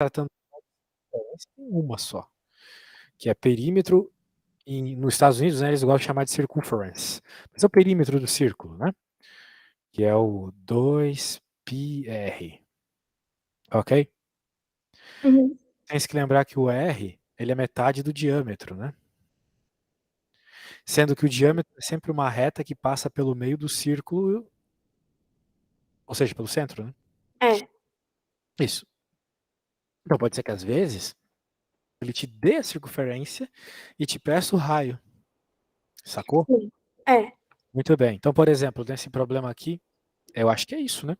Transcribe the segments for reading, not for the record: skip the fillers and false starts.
tratando de uma só, que é perímetro. Nos Estados Unidos, né, eles gostam de chamar de circunference. Mas é o perímetro do círculo, né? Que é o 2πr. Ok? Uhum. Tem que lembrar que o R, ele é metade do diâmetro, né? Sendo que o diâmetro é sempre uma reta que passa pelo meio do círculo, ou seja, pelo centro, né? É. Isso. Então pode ser que às vezes ele te dê a circunferência e te peça o raio. Sacou? Sim. É. Muito bem. Então, por exemplo, nesse problema aqui, eu acho que é isso, né?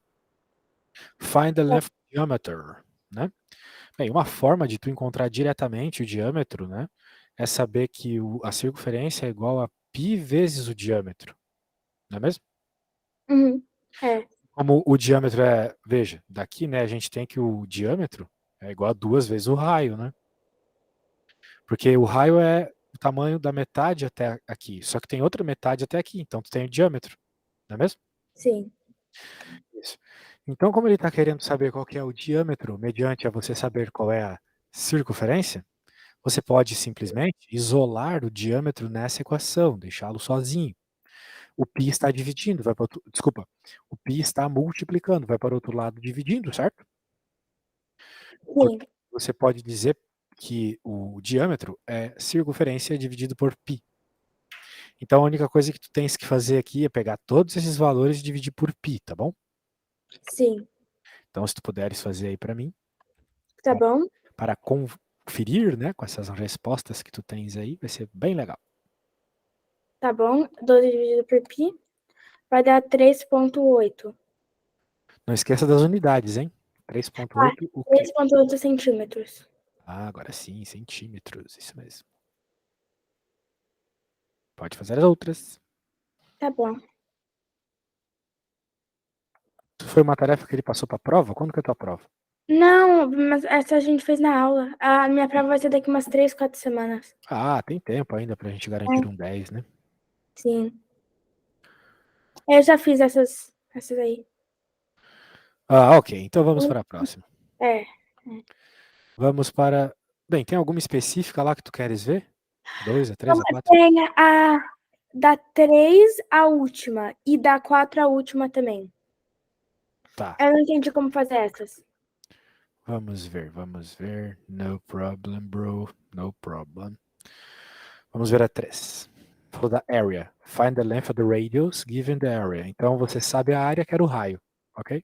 Find the length diameter, né? Bem, uma forma de tu encontrar diretamente o diâmetro, né, é saber que a circunferência é igual a π vezes o diâmetro, não é mesmo? Uhum. É. Como o diâmetro é, veja, daqui, né, a gente tem que o diâmetro é igual a 2 vezes o raio, né? Porque o raio é o tamanho da metade até aqui, só que tem outra metade até aqui, então tu tem o diâmetro, não é mesmo? Sim. Isso. Então, como ele está querendo saber qual que é o diâmetro, mediante a você saber qual é a circunferência, você pode simplesmente isolar o diâmetro nessa equação, deixá-lo sozinho. O π está dividindo, vai para outro, desculpa, o π está multiplicando, vai para o outro lado dividindo, certo? Sim. Você pode dizer que o diâmetro é circunferência dividido por π. Então a única coisa que tu tens que fazer aqui é pegar todos esses valores e dividir por π, tá bom? Sim. Então se tu puderes fazer aí para mim, Tá bom? para conferir, né, com essas respostas que tu tens aí, vai ser bem legal. Tá bom. 12 dividido por π vai dar 3,8. Não esqueça das unidades, hein? 3,8 o quê? 3,8 centímetros. Ah, agora sim, centímetros, isso mesmo. Pode fazer as outras. Tá bom. Foi uma tarefa que ele passou para a prova? Quando que é a tua prova? Não, mas essa a gente fez na aula. A minha prova vai ser daqui umas 3, 4 semanas. Ah, tem tempo ainda pra gente garantir um 10, né? Sim. Eu já fiz essas aí. Ah, ok. Então vamos para a próxima. É. Vamos para. Bem, tem alguma específica lá que tu queres ver? 2, a 3, Então, a 4? tem a da 3 a última e da 4 a última também. Tá. Eu não entendi como fazer essas. Vamos ver, vamos ver. No problem, bro. No problem. Vamos ver a 3. Falou da area. Find the length of the radius given the area. Então você sabe a área que era o raio, ok?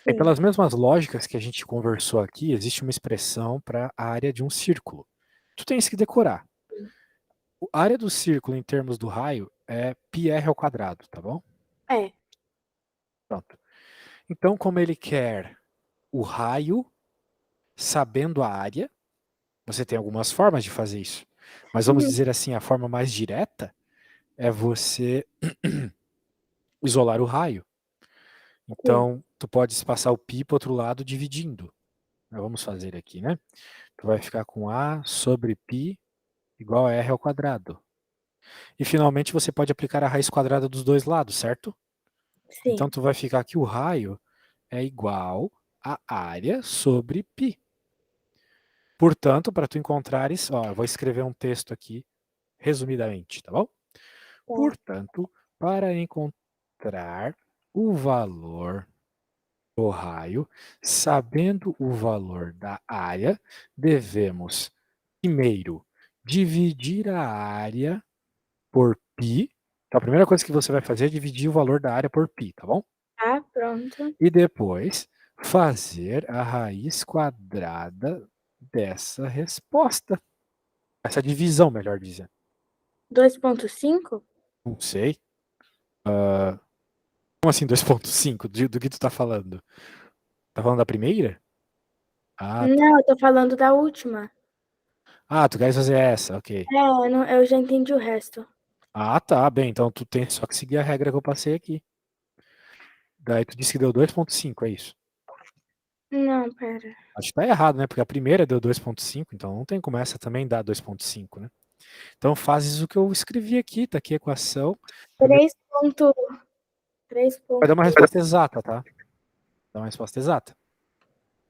E Sim. pelas mesmas lógicas que a gente conversou aqui, existe uma expressão para a área de um círculo. Tu tens que decorar. A área do círculo em termos do raio é πr ao quadrado, tá bom? É. Pronto. Então, como ele quer o raio sabendo a área, você tem algumas formas de fazer isso. Mas vamos Uhum. dizer assim, a forma mais direta é você isolar o raio. Sim. Então, tu podes passar o π para o outro lado dividindo. Vamos fazer aqui, né? Tu vai ficar com A sobre π igual a R ao quadrado. E finalmente você pode aplicar a raiz quadrada dos dois lados, certo? Sim. Então tu vai ficar que o raio é igual a área sobre π. Portanto, para tu encontrares, ó, eu vou escrever um texto aqui resumidamente, tá bom? Tá. Portanto, para encontrar o valor do raio, sabendo o valor da área, devemos primeiro dividir a área por π. Então, a primeira coisa que você vai fazer é dividir o valor da área por π, tá bom? Tá, pronto. E depois fazer a raiz quadrada dessa resposta. Essa divisão, melhor dizendo. 2,5? Não sei. Como assim 2,5? Do que tu tá falando? Tá falando da primeira? Ah, tá. Não, eu tô falando da última. Ah, tu quer fazer essa, ok. Eu já entendi o resto. Ah, tá, bem, então tu tem só que seguir a regra que eu passei aqui. Daí tu disse que deu 2,5, é isso? Não, pera. Acho que tá errado, né? Porque a primeira deu 2,5, então não tem como essa também dar 2,5, né? Então fazes o que eu escrevi aqui, tá aqui a equação. Primeiro 3 ponto... 3 vai dar ponto... uma resposta exata, tá? Dá uma resposta exata.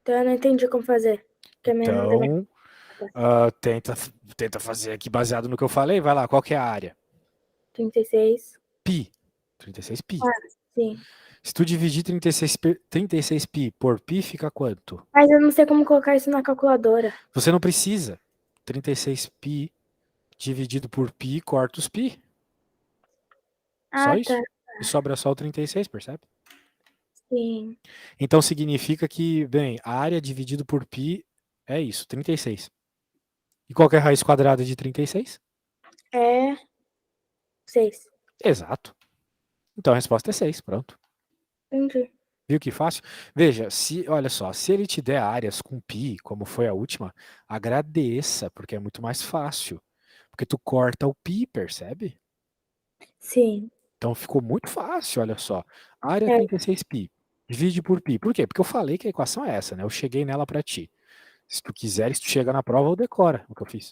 Então eu não entendi como fazer. Porque a minha não tem Então, tenta fazer aqui baseado no que eu falei. Vai lá, qual que é a área? 36. Pi. 36 pi. Ah, sim. Se tu dividir 36 pi por pi, fica quanto? Mas eu não sei como colocar isso na calculadora. Você não precisa. 36 pi dividido por pi, corta os pi. Só Ah, isso. tá. E sobra só o 36, percebe? Sim. Então significa que, bem, a área dividido por π é isso, 36. E qual que é a raiz quadrada de 36? É 6. Exato. Então a resposta é 6, pronto. Entendi. Viu que fácil? Veja, olha só, se ele te der áreas com π, como foi a última, agradeça, porque é muito mais fácil. Porque tu corta o π, percebe? Sim. Então ficou muito fácil, olha só. Área É, 36π, divide por π. Por quê? Porque eu falei que a equação é essa, né? Eu cheguei nela para ti. Se tu quiseres, tu chega na prova ou decora o que eu fiz.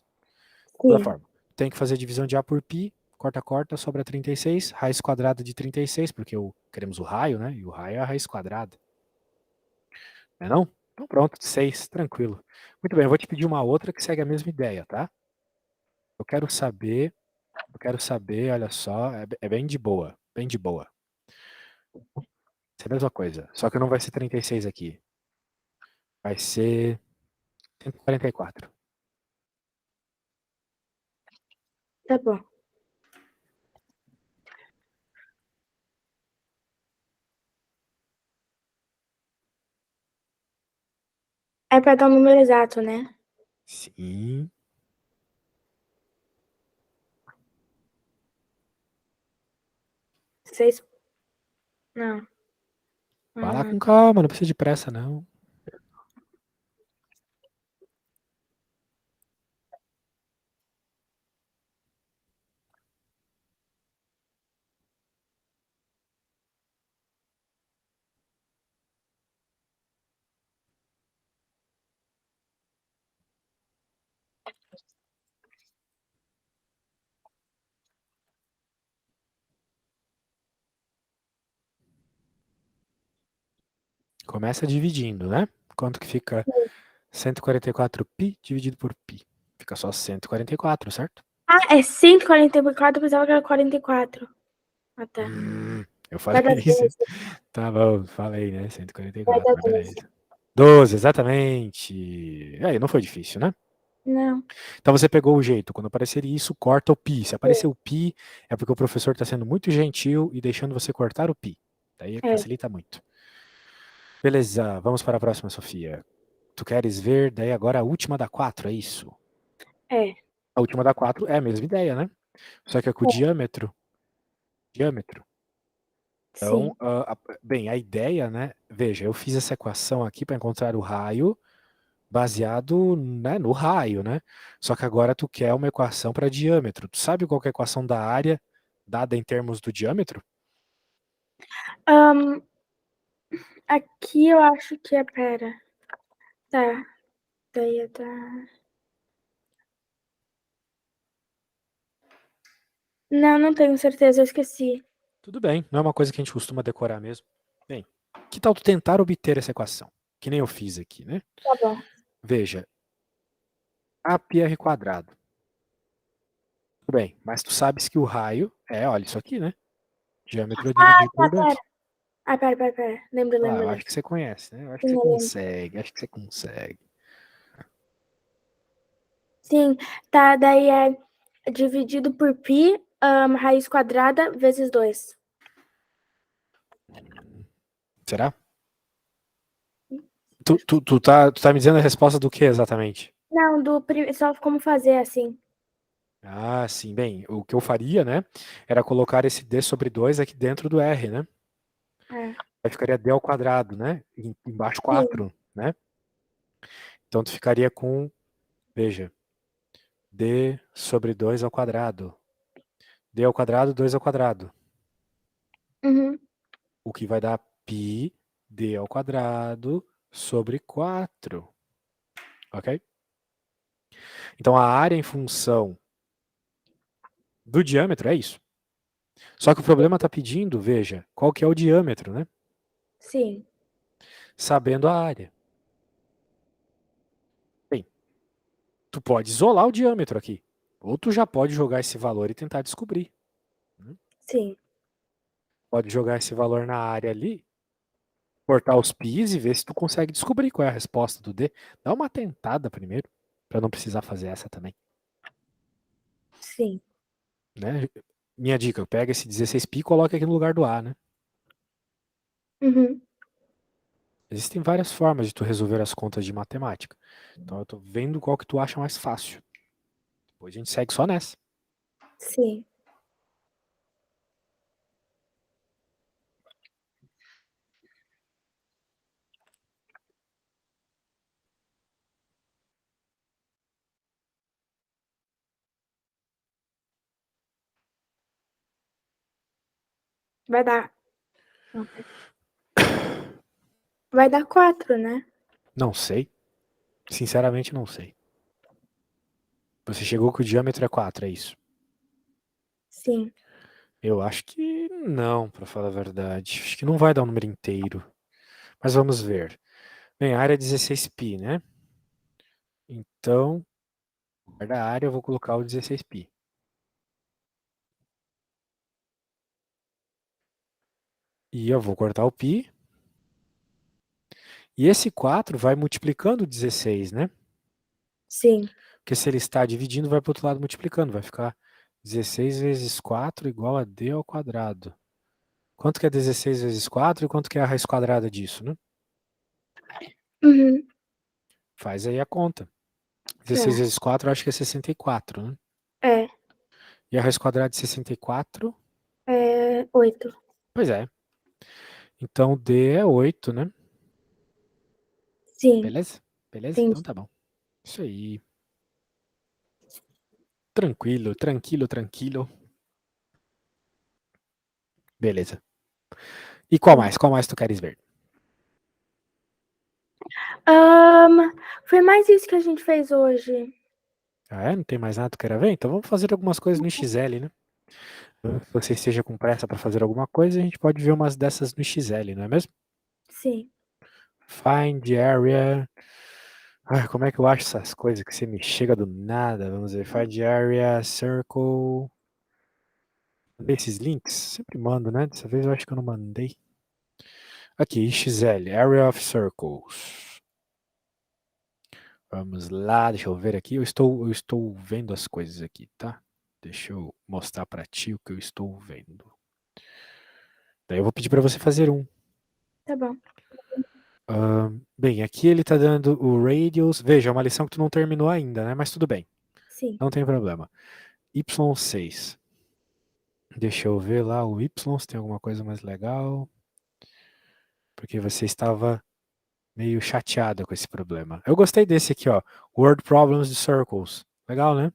De toda sim. forma, tem que fazer divisão de A por π, corta, corta, sobra 36, raiz quadrada de 36, porque queremos o raio, né? E o raio é a raiz quadrada. Não é não? Então pronto, 6, tranquilo. Muito bem, eu vou te pedir uma outra que segue a mesma ideia, tá? Eu quero saber, olha só, é bem de boa, bem de boa. É a mesma coisa, só que não vai ser 36 aqui. Vai ser 144. Tá bom. É pra dar o número exato, né? Sim. 6. Não. Vai lá Hum, com calma, não precisa de pressa, não. Começa dividindo, né? Quanto que fica 144π dividido por π? Fica só 144, certo? Ah, é 144, eu pensava que era 44. Ah, tá. Eu falei Vai dar isso. 12. Tá bom, falei, né? Vai 144, dar mas 12. beleza. 12, exatamente. Aí, não foi difícil, né? Não. Então você pegou o jeito. Quando aparecer isso, corta o pi. Se aparecer o pi, é porque o professor está sendo muito gentil e deixando você cortar o pi. Daí É. facilita muito. Beleza, vamos para a próxima, Sofia. Tu queres ver daí agora a última da 4, é isso? É. A última da 4 é a mesma ideia, né? Só que é com o diâmetro. Diâmetro. Então, Sim. bem, a ideia, né? Veja, eu fiz essa equação aqui para encontrar o raio baseado, né, no raio, né? Só que agora tu quer uma equação para diâmetro. Tu sabe qual que é a equação da área dada em termos do diâmetro? Ahn, aqui eu acho que é. Pera. Tá. Daí tá. Não, não tenho certeza, eu esqueci. Tudo bem, não é uma coisa que a gente costuma decorar mesmo. Bem, que tal tu tentar obter essa equação? Que nem eu fiz aqui, né? Tá bom. Veja, APR quadrado. Tudo bem, mas tu sabes que o raio olha isso aqui, né? Diâmetro dividido Tá, por pera. 2. Ah, pera, pera, pera. Lembro, Ah, lembro, eu lembro. acho que você conhece, né? Eu acho que Sim, você eu lembro. consegue, acho que você consegue. Sim, tá, daí é dividido por π, raiz quadrada vezes 2. Será? Tu tá me dizendo a resposta do que exatamente? Não, só como fazer assim. Ah, sim, bem, o que eu faria, né, era colocar esse d sobre 2 aqui dentro do r, né? É. Aí ficaria d ao quadrado, né? Embaixo Sim. 4, né? Então tu ficaria com, veja, d sobre 2 ao quadrado. D ao quadrado, 2 ao quadrado. Uhum. O que vai dar π d ao quadrado sobre 4. Ok? Então a área em função do diâmetro é isso. Só que o problema está pedindo, veja, qual que é o diâmetro, né? Sim. Sabendo a área. tu pode isolar o diâmetro aqui. Ou tu já pode jogar esse valor e tentar descobrir. Sim. Pode jogar esse valor na área ali, cortar os pis e ver se tu consegue descobrir qual é a resposta do D. Dá uma tentada primeiro, para não precisar fazer essa também. Sim. Né? Minha dica, pega esse 16π e coloca aqui no lugar do A, né? Uhum. Existem várias formas de tu resolver as contas de matemática. Então eu tô vendo qual que tu acha mais fácil. Depois a gente segue só nessa. Sim. Vai dar. Não, pera. Vai dar 4, né? Não sei. Sinceramente, não sei. Você chegou que o diâmetro é 4, é isso? Sim. Eu acho que não, para falar a verdade. Acho que não vai dar um número inteiro. Mas vamos ver. Bem, a área é 16π, né? Então, no lugar da área eu vou colocar o 16π. E eu vou cortar o π. E esse 4 vai multiplicando o 16, né? Sim. Porque se ele está dividindo, vai para o outro lado multiplicando. Vai ficar 16 vezes 4 igual a d ao quadrado. Quanto que é 16 vezes 4 e quanto que é a raiz quadrada disso, né? Uhum. Faz aí a conta. 16 Tá. vezes 4 eu acho que é 64, né? É. E a raiz quadrada de 64? É 8. Pois é. Então D é 8, né? Sim. Beleza? Beleza? Então Entendi. tá bom. Isso aí. Tranquilo, tranquilo, tranquilo. Beleza. E qual Tá. mais? Qual mais tu queres ver? Foi mais isso que a gente fez hoje. Ah, é? Não tem mais nada que tu queira ver? Então vamos fazer algumas coisas no XL, né? Se você esteja com pressa para fazer alguma coisa, a gente pode ver umas dessas no XL, não é mesmo? Sim. Find the area. Ah, como é que eu acho essas coisas que você me chega do nada? Vamos ver. Find the area, circle. Mandei esses links? Sempre mando, né? Dessa vez eu acho que eu não mandei. Aqui, XL, Area of Circles. Vamos lá, deixa eu ver aqui. Eu estou vendo as coisas aqui, tá? Deixa eu mostrar para ti o que eu estou vendo. Daí eu vou pedir para você fazer um. Tá bom. Bem, aqui ele está dando o radius. Veja, é uma lição que tu não terminou ainda, né? Mas tudo bem, Sim. não tem problema. Y6. Deixa eu ver lá o Y, se tem alguma coisa mais legal. Porque você estava meio chateada com esse problema. Eu gostei desse aqui, ó. Word Problems de Circles. Legal, né?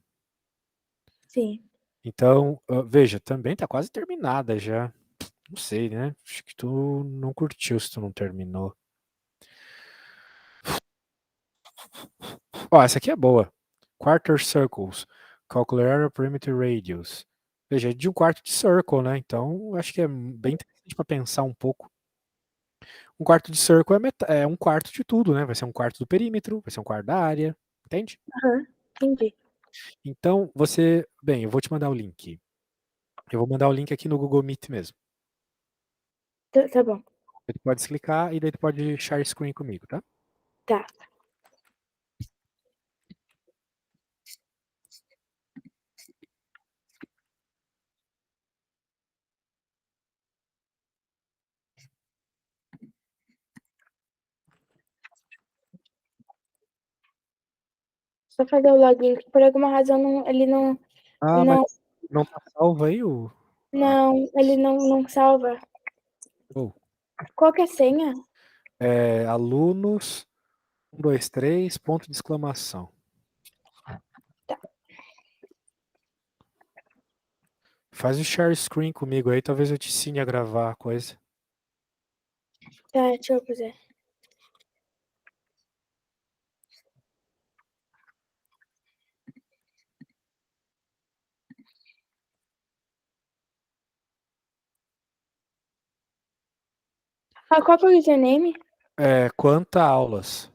Sim. Então, veja, também tá quase terminada já. Não sei, né? Acho que tu não curtiu se tu não terminou. Ó, essa aqui é boa. Quarter Circles. Calculate a Perimeter Radius. Veja, é de um quarto de circle, né? Então, acho que é bem interessante para pensar um pouco. Um quarto de circle é um quarto de tudo, né? Vai ser um quarto do perímetro, vai ser um quarto da área. Entende? Aham. Entendi. Então, você. Bem, eu vou te mandar o link. Eu vou mandar o link aqui no Google Meet mesmo. Tá bom. Você pode clicar e daí tu pode share screen comigo, tá? Tá. Só fazer o login, que por alguma razão ele não, Ah, mas não, não tá salvo aí o. Ah, não, ele não salva. oh. Qual que é a senha? É, alunos, 1, 2, 3, ponto de exclamação. Tá, Faz o share screen comigo aí, talvez eu te ensine a gravar a coisa. tá, deixa eu fazer. Qual que é o username? É, quanta aulas?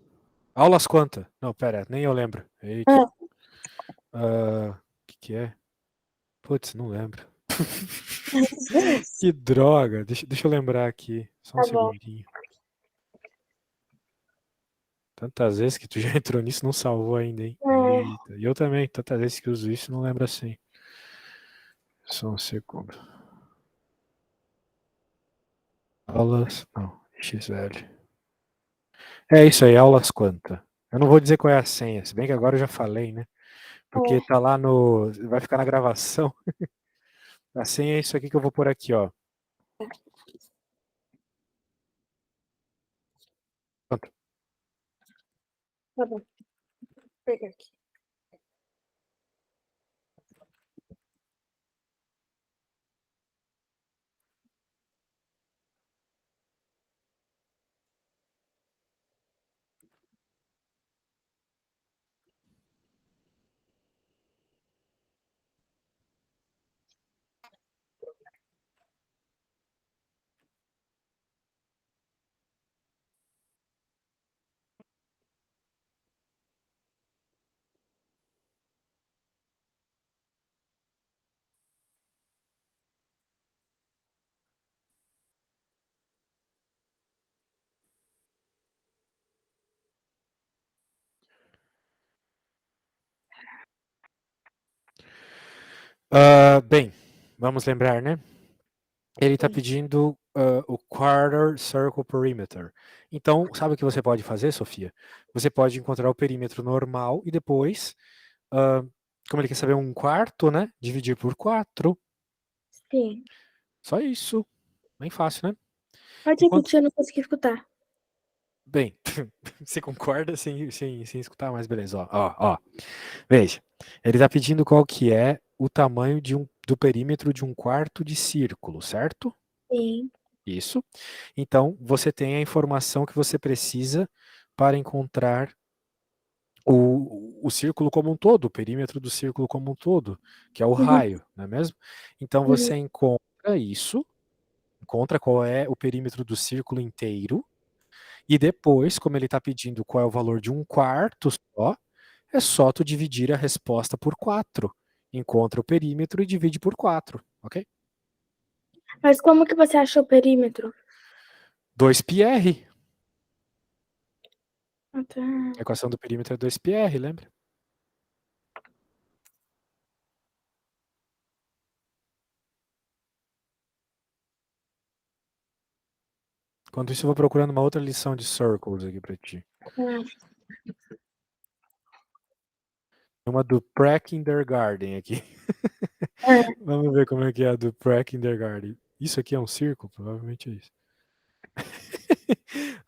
Aulas quanta? Não, pera, nem eu lembro. Eita. Ah, Que é? Putz, não lembro. Que droga. Deixa eu lembrar aqui. Só um Tá bom. segundinho. Tantas vezes que tu já entrou nisso, não salvou ainda, hein? É, Eita. E eu também, tantas vezes que uso isso, não lembro assim. Só um segundo. Aulas. Não, XL. É isso aí, aulas quanta. Eu não vou dizer qual é a senha, se bem que agora eu já falei, né? Porque é, tá lá no. Vai ficar na gravação. A senha é isso aqui que eu vou pôr aqui, ó. Pronto. tá bom. Vou pegar aqui. Bem, vamos lembrar, né? Ele está Sim. pedindo o quarter circle perimeter. Então, sabe o que você pode fazer, Sofia? Você pode encontrar o perímetro normal e depois, ah, como ele quer saber um quarto, né? Dividir por 4. Sim. Só isso. Bem fácil, né? Pode Enquanto. repetir, eu não consegui escutar. Bem, você concorda sem escutar, mas beleza. Ó. Veja, ele está pedindo qual que é o tamanho do perímetro de um quarto de círculo, certo? Sim. Isso. Então, você tem a informação que você precisa para encontrar o círculo como um todo, o perímetro do círculo como um todo, que é o Uhum. raio, não é mesmo? Então, Uhum. você encontra isso, encontra qual é o perímetro do círculo inteiro, e depois, como ele está pedindo qual é o valor de um quarto só, é só tu dividir a resposta por 4. Encontra o perímetro e divide por 4, ok? Mas como que você achou o perímetro? 2πr. Ah, tá. A equação do perímetro é 2πr, lembra? Enquanto isso, eu vou procurando uma outra lição de circles aqui pra ti. Uma do pré-kindergarten aqui. É, Vamos ver como é que é a do pré-kindergarten. Isso aqui é um círculo? Provavelmente é isso.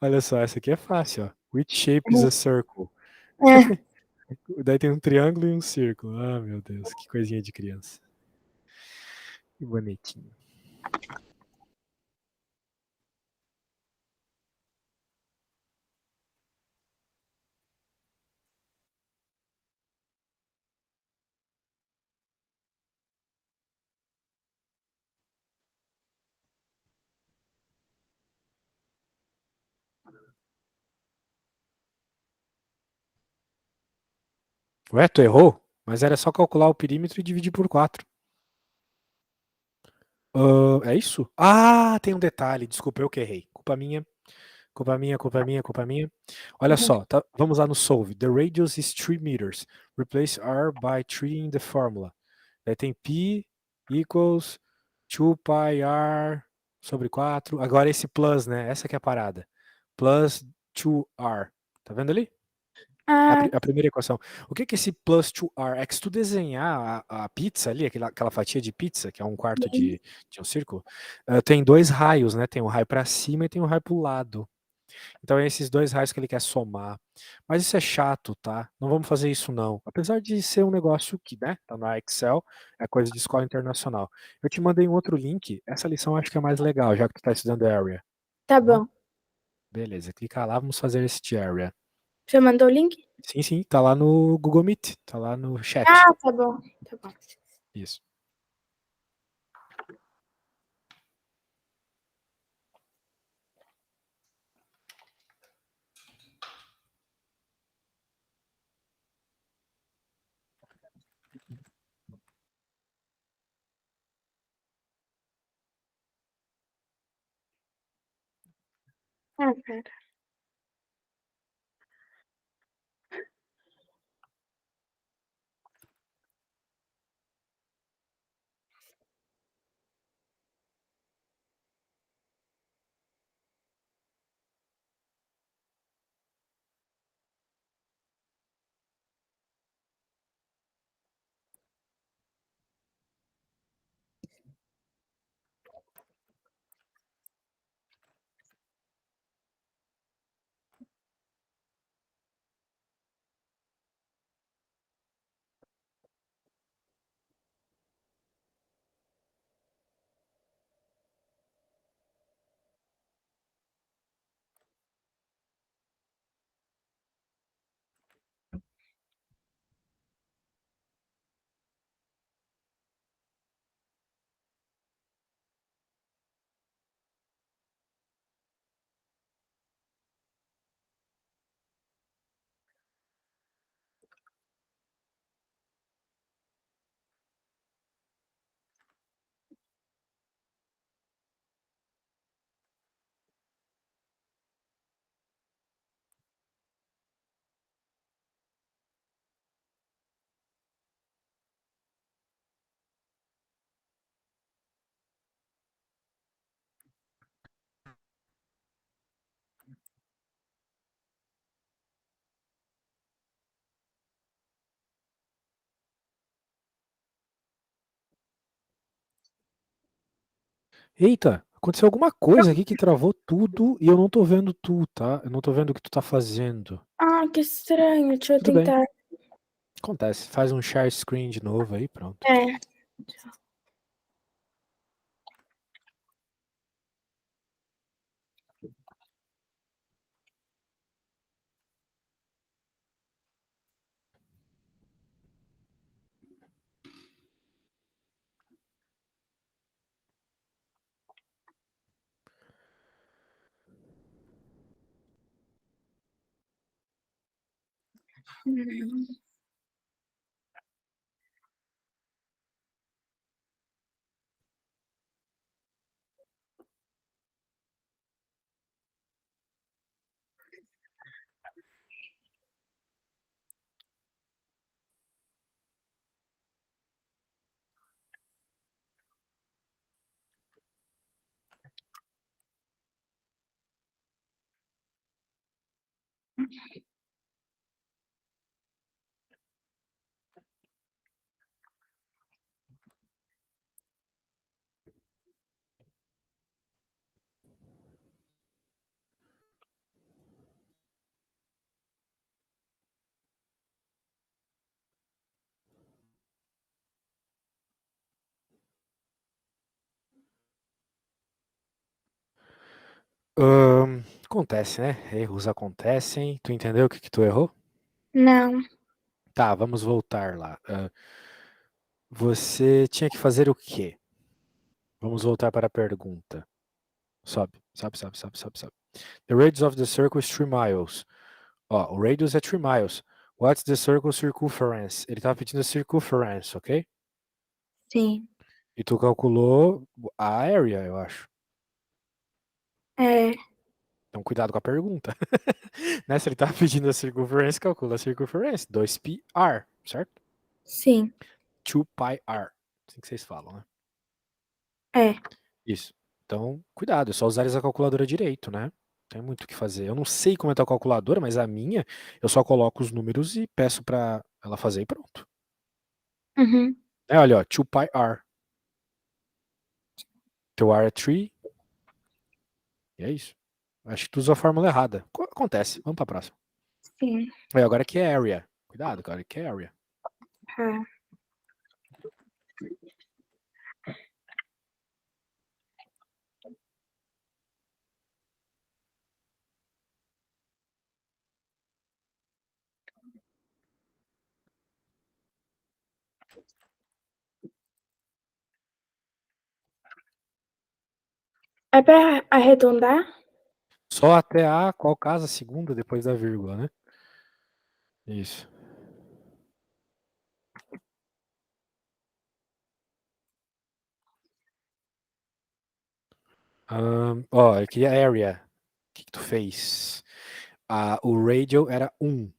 Olha só, essa aqui é fácil, ó. Which shape is a circle? é. Daí tem um triângulo e um círculo. Ah, meu Deus, que coisinha de criança. Que bonitinho. Ué, tu errou? Mas era só calcular o perímetro e dividir por 4. É isso? Ah, tem um detalhe. Desculpa, eu que errei. Culpa minha. Culpa minha, culpa minha, culpa minha. Olha Uhum. só, tá? Vamos lá no solve. The radius is 3 meters. Replace r by 3 in the formula. Daí tem π equals 2 pi r sobre 4. Agora esse plus, né? Essa que é a parada. Plus 2r. Tá vendo ali? Ah, A primeira equação. O que que é esse plus 2r? É que se tu desenhar a pizza ali, aquela fatia de pizza, que é um quarto sim. de um círculo, tem dois raios, né? Tem um raio para cima e tem um raio para o lado. Então é esses dois raios que ele quer somar. Mas isso é chato, tá? Não vamos fazer isso não. Apesar de ser um negócio que, né, tá na Excel, é coisa de escola internacional. Eu te mandei um outro link. Essa lição eu acho que é mais legal, já que tu tá estudando Area, Tá tá bom? bom. Beleza, clica lá, vamos fazer esse Area. Você mandou o link? Sim, sim, tá lá no Google Meet, tá lá no chat. Ah, tá bom. Tá bom. Isso. Ah, pera. Eita, aconteceu alguma coisa aqui que travou tudo e eu não tô vendo tu, tá? Eu não tô vendo o que tu tá fazendo. Ah, que estranho. Deixa eu Tudo bem, tentar. acontece. Faz um share screen de novo aí, pronto. É. Hum. Acontece, né? Erros acontecem. Tu entendeu o que que tu errou? Não. Tá, vamos voltar lá. Você tinha que fazer o quê? Vamos voltar para a pergunta. Sobe, sobe, sobe, sobe, sobe, sobe. The radius of the circle is 3 miles. Ó, o radius é 3 miles. What's the circle circumference? Ele tava pedindo a circumference, ok? Sim. E tu calculou a area, eu acho. É. Então cuidado com a pergunta. Né? Se ele tava pedindo a circumference, calcula a circumference. 2πr, certo? Sim. 2πr. Assim que vocês falam, né? É. Isso. Então, cuidado, é só usar essa calculadora direito, né? Não tem muito o que fazer. Eu não sei como é a tua calculadora, mas a minha, eu só coloco os números e peço pra ela fazer e pronto. Uhum. É, olha, ó, 2πr. Teu R é 3, e é isso. Acho que tu usou a fórmula errada. Acontece. Vamos pra próxima. Sim. É, agora aqui é area. Cuidado, agora aqui é area. Tá. É pra arredondar? Só até a qual casa? Segunda, depois da vírgula, né? Isso. Ó, aqui é area. O que tu fez. O radio era 1.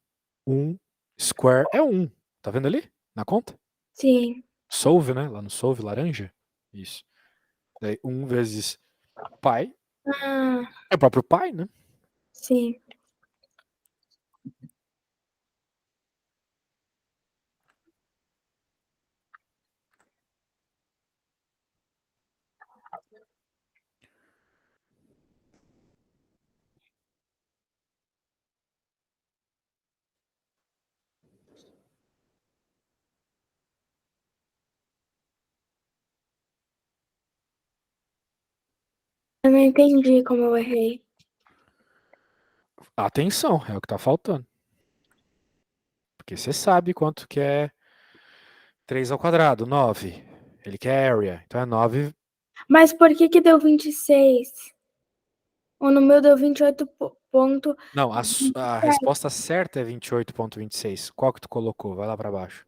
1 square é 1. Tá vendo ali? Na conta? Sim. Solve, né? Lá no solve, laranja. Isso. Daí 1 vezes pi Ah, é o próprio pi, né? sim. Eu não entendi como eu errei. Atenção, é o que tá faltando. Porque você sabe quanto que é 3 ao quadrado, 9. Ele quer area, então é 9. Mas por que que deu 26? O no meu deu 28 ponto. Não, a resposta certa é 28,26. Qual que tu colocou? Vai lá pra baixo.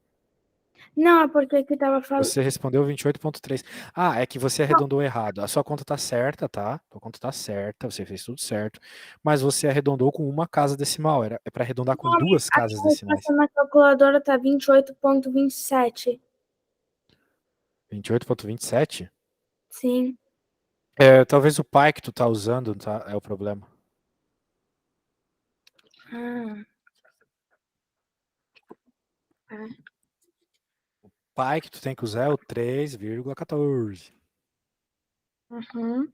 Não, é porque aqui tava falando. Você respondeu 28,3. Ah, é que você arredondou errado. A sua conta tá certa, tá? A conta tá certa, você fez tudo certo. Mas você arredondou com uma casa decimal. É pra arredondar com duas Aqui casas a resposta decimais. na calculadora tá 28,27. 28,27? Sim. Talvez o pai que tu tá usando é o problema. Ah, tá. Pai que tu tem que usar é o 3,14. Uhum.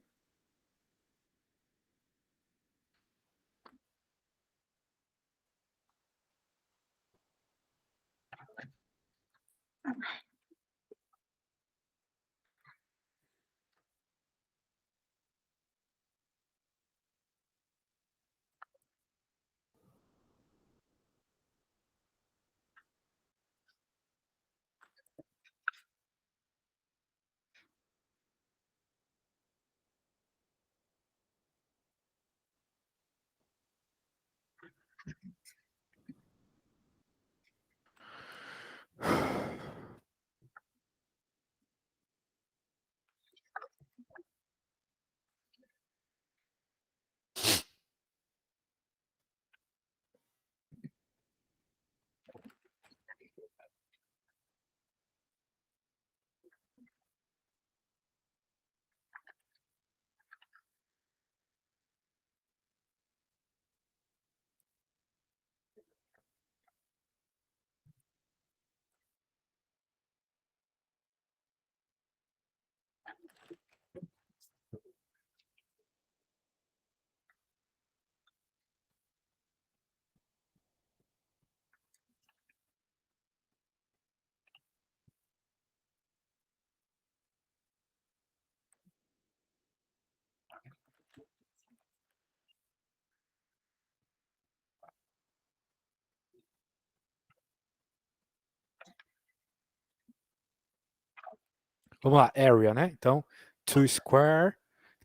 Vamos lá, area, né? Então, 2 square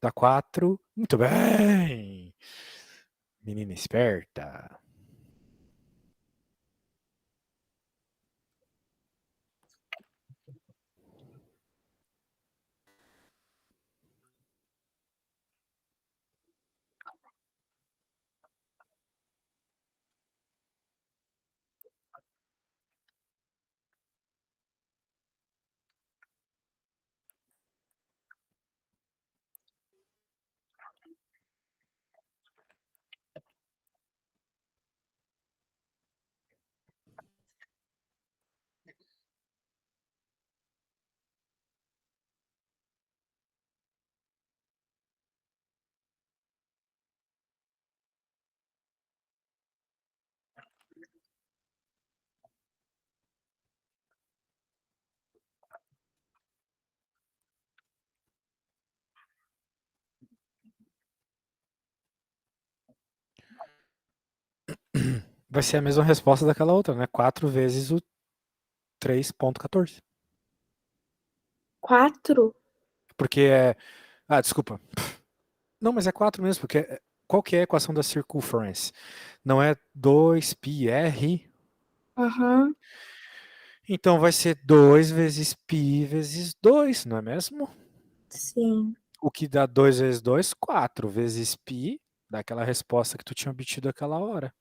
dá 4. Muito bem! Menina esperta. Vai ser a mesma resposta daquela outra, né? 4 vezes o 3,14. 4? Porque é. Ah, desculpa. Não, mas é 4 mesmo, porque qual que é a equação da circunference? Não é 2πr? Aham. Então vai ser 2 vezes π vezes 2, não é mesmo? Sim. O que dá 2 vezes 2, 4 vezes π daquela resposta que tu tinha obtido aquela hora.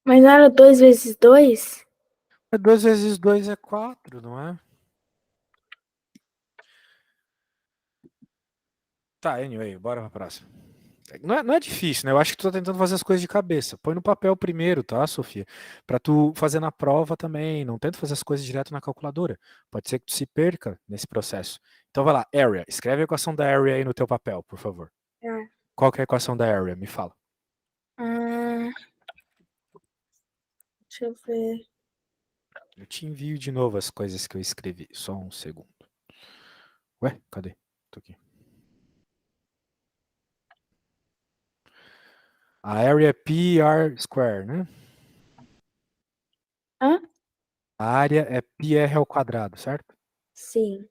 Mas não era 2 vezes 2? 2 vezes 2 é 4, não é? Tá, anyway, bora pra próxima. Não é difícil, né? Eu acho que tu tá tentando fazer as coisas de cabeça. Põe no papel primeiro, tá, Sofia? Pra tu fazer na prova também. Não tenta fazer as coisas direto na calculadora. Pode ser que tu se perca nesse processo. Então vai lá, area. Escreve a equação da area aí no teu papel, por favor. Tá. Qual que é a equação da area? Me fala. Ah, deixa eu ver. Eu te envio de novo as coisas que eu escrevi. Só um segundo. Ué, cadê? Tô aqui. A area é PR square, né? Hã? A área é πr ao quadrado, certo? Sim.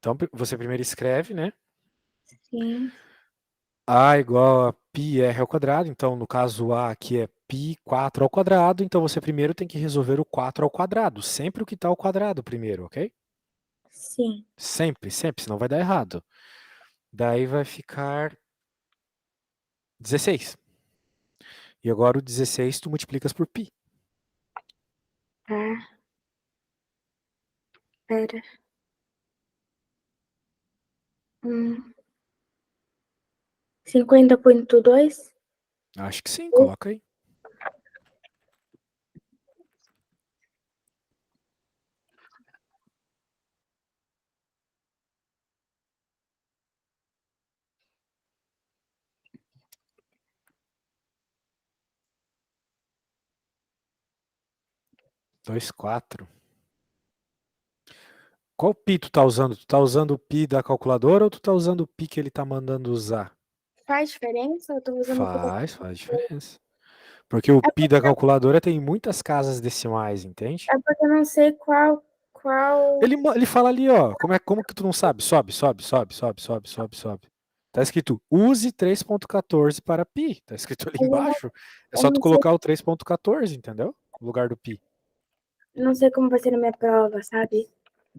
Então você primeiro escreve, né? Sim. A igual a πr ao quadrado. Então, no caso A aqui é π4 ao quadrado. Então, você primeiro tem que resolver o 4 ao quadrado. Sempre o que está ao quadrado primeiro, ok? Sim. Sempre, sempre, senão vai dar errado. Daí vai ficar 16. E agora o 16 tu multiplicas por π. Tá. Pera. Hum. 50,2? Acho que sim, coloca aí. Dois, quatro. Qual pi tu tá usando? Tu tá usando o pi da calculadora ou tu tá usando o pi que ele tá mandando usar? Faz diferença? Eu tô usando o Faz diferença. Porque o É pi da calculadora tem muitas casas decimais, entende? porque eu não sei qual. Ele fala ali, ó, como que tu não sabe? Sobe, sobe, sobe, sobe, sobe, sobe, sobe. Tá escrito, use 3.14 para pi. Tá escrito ali embaixo. É Eu só tu não sei, colocar o 3.14, entendeu? No lugar do pi. não sei como vai ser na minha prova, sabe?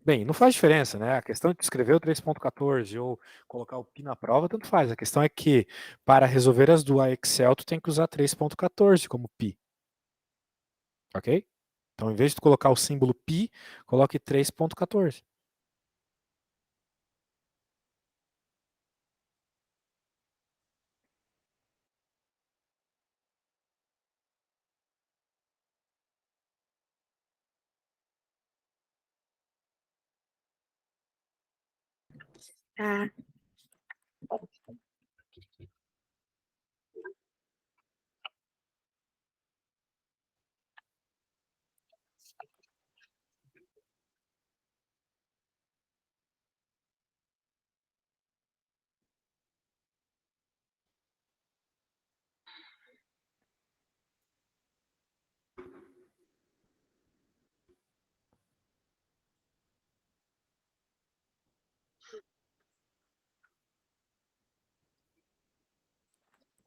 Bem, não faz diferença, né? A questão de tu escrever o 3.14 ou colocar o pi na prova, tanto faz. A questão é que, para resolver as do Excel, tu tem que usar 3.14 como pi. Ok? Então, em vez de tu colocar o símbolo pi, coloque 3.14. Tá.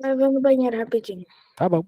Eu vou no banheiro rapidinho. Tá bom.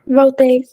Voltei.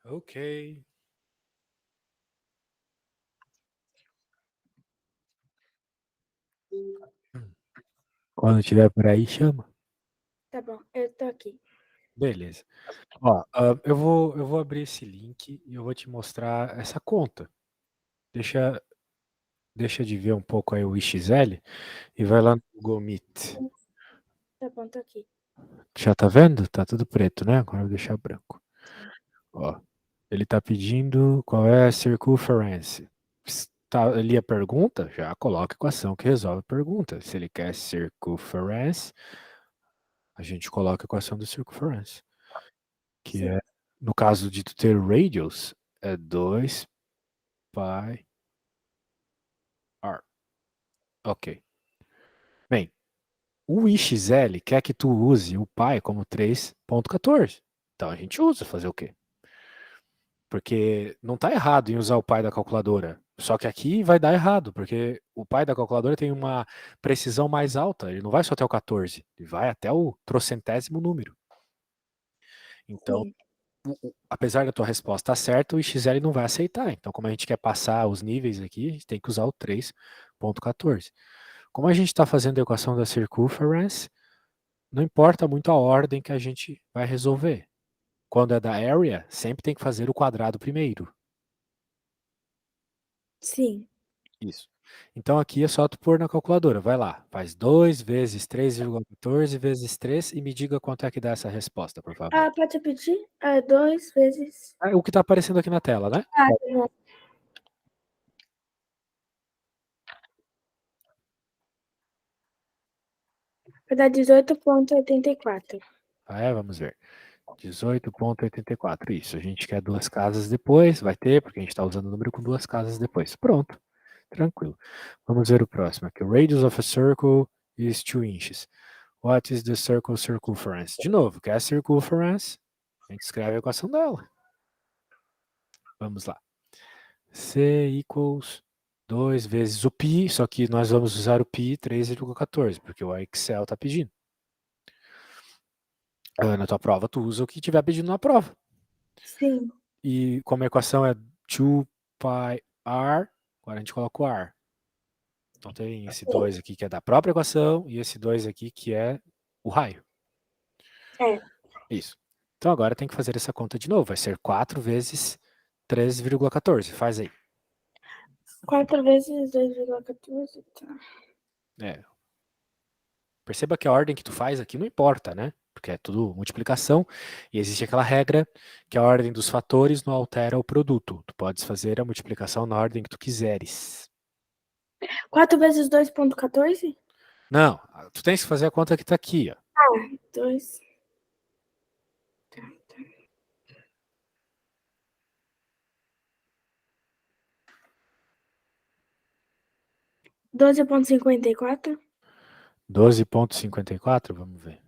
Ok. Quando tiver por aí, chama. Tá bom, eu tô aqui. Beleza. Ó, eu vou abrir esse link e eu vou te mostrar essa conta. Deixa, deixa de ver um pouco aí o XL e vai lá no Google Meet. Tá bom, tô aqui. Já tá vendo? Tá tudo preto, né? Agora eu vou deixar branco. Sim. Ó, ele tá pedindo qual é a circunferência. Tá ali a pergunta, já coloca a equação que resolve a pergunta. Se ele quer circunferência, a gente coloca a equação da circunferência, que Sim. é, no caso de tu ter radius, é 2 pi r. Ok. Bem, o IXL quer que tu use o pi como 3,14. Então a gente usa, fazer o quê? Porque não está errado em usar o pi da calculadora. Só que aqui vai dar errado, porque o pi da calculadora tem uma precisão mais alta. Ele não vai só até o 14, ele vai até o trocentésimo número. Então, Sim. apesar da tua resposta estar certa, o XL não vai aceitar. Então, como a gente quer passar os níveis aqui, a gente tem que usar o 3,14. Como a gente está fazendo a equação da circumference, não importa muito a ordem que a gente vai resolver. Quando é da area, sempre tem que fazer o quadrado primeiro. Sim. Isso. Então aqui é só tu pôr na calculadora. Vai lá, faz 2 vezes 3,14 vezes 3 e me diga quanto é que dá essa resposta, por favor. Ah, pode repetir? 2 vezes. É o que está aparecendo aqui na tela, né? Ah, tá bom. Vai dar 18,84. Vamos ver. 18,84. Isso, a gente quer duas casas depois, vai ter, porque a gente está usando o número com duas casas depois. Pronto, tranquilo. Vamos ver o próximo aqui. O radius of a circle is 2 inches. What is the circle circumference? De novo, quer a circumference? A gente escreve a equação dela. Vamos lá. C equals 2 vezes o π, só que nós vamos usar o π 3,14, porque o Excel está pedindo. Na tua prova, tu usa o que tiver pedindo na prova. Sim. E como a equação é 2 pi r, agora a gente coloca o r. Então tem esse 2 aqui que é da própria equação e esse 2 aqui que é o raio. É. Isso. Então agora tem que fazer essa conta de novo. Vai ser 4 vezes 3,14. Faz aí. 4 vezes 2,14. Tá. É, perceba que a ordem que tu faz aqui não importa, né? Porque é tudo multiplicação e existe aquela regra que a ordem dos fatores não altera o produto. Tu podes fazer a multiplicação na ordem que tu quiseres. 4 vezes 2,14? Não, tu tens que fazer a conta que está aqui, ó. 2. 12,54. 12,54, vamos ver.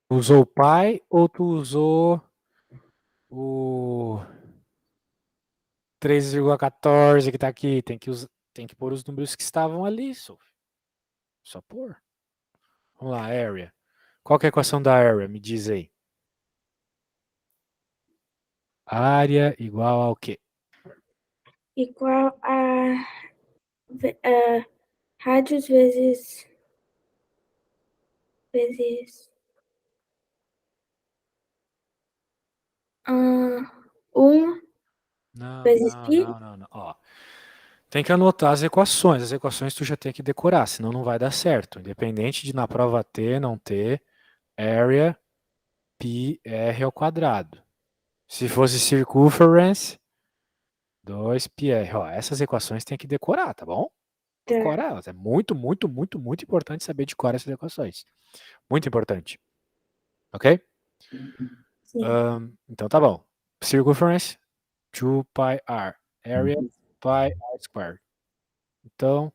Tu usou o pi ou tu usou o 3,14 que tá aqui? Tem que pôr os números que estavam ali, só pôr. Vamos lá, area. Qual que é a equação da area? Me diz aí. Área igual ao quê? Igual a rádios vezes 1 vezes π. Não. Ó, tem que anotar as equações. As equações tu já tem que decorar, senão não vai dar certo. Independente de na prova ter, não ter, area pi r ao quadrado. Se fosse circumference, 2πr. Ó, essas equações tem que decorar, tá bom? Tá. Decora elas. É muito importante saber decorar essas equações. Muito importante. Ok? Sim. Então tá bom. Circumference, 2πr. Area, pi r squared. Então,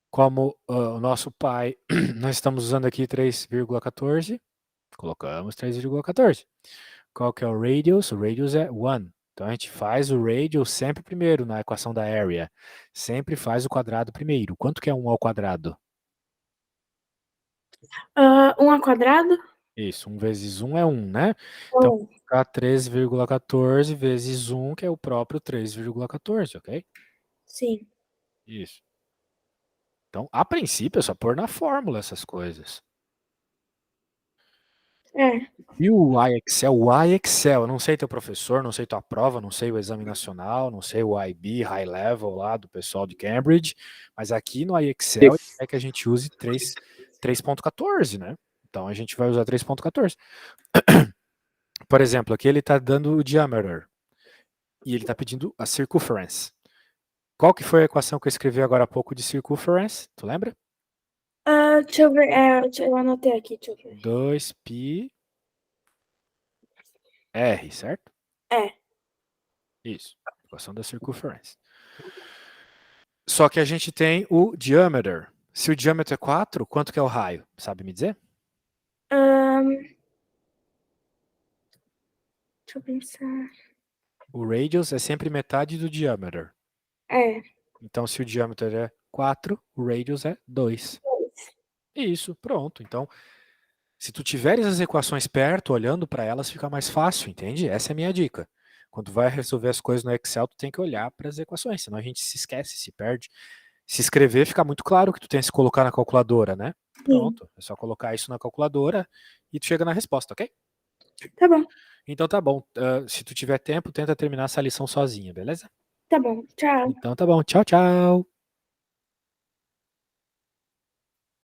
como o nosso pi, nós estamos usando aqui 3,14, colocamos 3,14. Qual que é o radius? O radius é 1. Então a gente faz o radius sempre primeiro na equação da area. Sempre faz o quadrado primeiro. Quanto que é 1 ao quadrado? 1 ao quadrado? Isso, 1 vezes 1 é 1, né? Então, vou colocar 3,14 vezes 1, que é o próprio 3,14, ok? Sim. Isso. Então, a princípio, é só pôr na fórmula essas coisas. É. E o iExcel? O iExcel, eu não sei teu professor, não sei tua prova, não sei o exame nacional, não sei o IB, High Level lá do pessoal de Cambridge, mas aqui no iExcel é que a gente use 3.14, né? Então a gente vai usar 3.14. Por exemplo, aqui ele está dando o diameter e ele está pedindo a circumference. Qual que foi a equação que eu escrevi agora há pouco de circumference? Tu lembra? Deixa eu ver. Eu anotei aqui, deixa eu ver. 2πr, certo? É. Isso, equação da circunference. Só que a gente tem o diameter. Se o diâmetro é 4, quanto que é o raio? Sabe me dizer? Deixa eu pensar. O radius é sempre metade do diâmetro. É. Então, se o diâmetro é 4, o radius é 2. Isso, pronto. Então, se tu tiveres as equações perto, olhando para elas, fica mais fácil, entende? Essa é a minha dica. Quando vai resolver as coisas no Excel, tu tem que olhar para as equações, senão a gente se esquece, se perde. Se escrever, fica muito claro que tu tem que se colocar na calculadora, né? Pronto, é só colocar isso na calculadora e tu chega na resposta, ok? Tá bom. Então tá bom. Se tu tiver tempo, tenta terminar essa lição sozinha, beleza? Tá bom. Tchau. Então tá bom. Tchau, tchau.